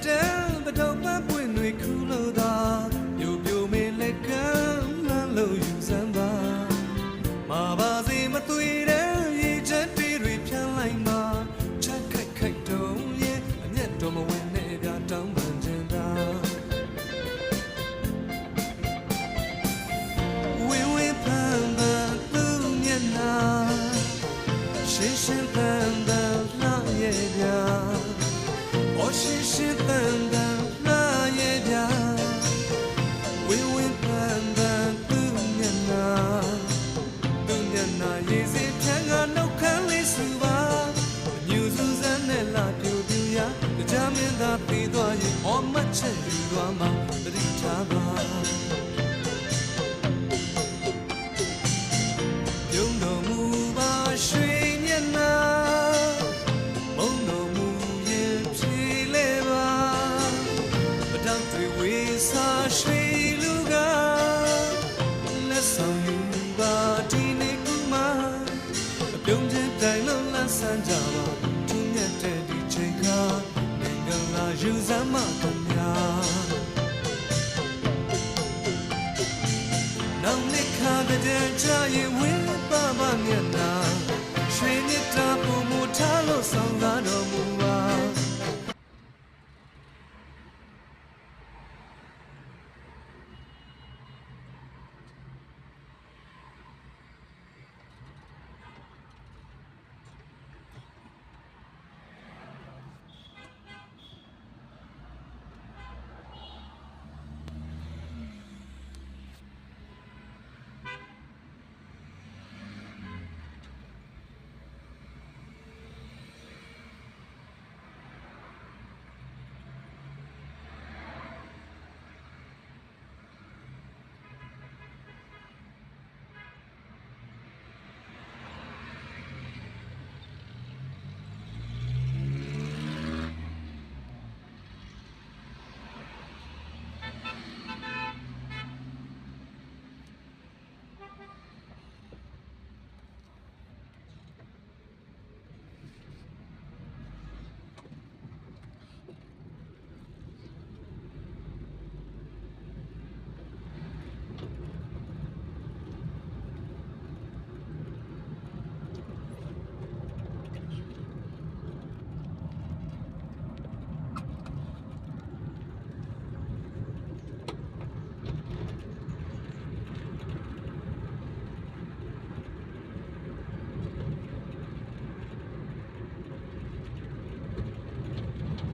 တဲ့ဘတော်ပတ်ပွင့်တွေခူးလို့သာပြိုပြိုမေလက်ကလမ်းလို့ယူစမ်းပါမာပါစေမသွေတဲ့ရေချက်တွေဖြန်းလိုက်မှာချက်ခိုက်တုံးရဲ့အမျက်တော်မဝင်နဲ့ပြတောင်းပန်ချင်တာဝင်းဝင်းပန်းပန်းသူ့မျက်နှာရှင်းရှင်းပန်းပန်းလှရဲ့ပြရှင်းရှင်းပန်းပန်းလှရဲ့ပြဝင်းဝင်းပန်းပန်းသူ့မျက်နှာရေစီဖြန်းကနှုတ်ခမ်းလေးစုပါညူစူးစမ်းနဲ့လာပြူပြူရကြားမင်းသားပြေးသွားရင်အော်မတ်ချက်ယူသွားမှာတတိထားပါပြုံးတော်မူပါရွှေမျက်နှာမုံတော်မူရင်ဖြေလဲပါပတောက်တွေဝေစာရွှေလူကလက်ဆောင်ယူပါဒီနေ့ပြုံးတဲ့တိုင်လုံးလန်းဆန်းကြပါသူမြတ်တဲ့ဒီချိန်ကနိုင်ငံလာယူစမ်းမခင်ဗျာနောက်နှစ်ခါတဲ့ကြာရင်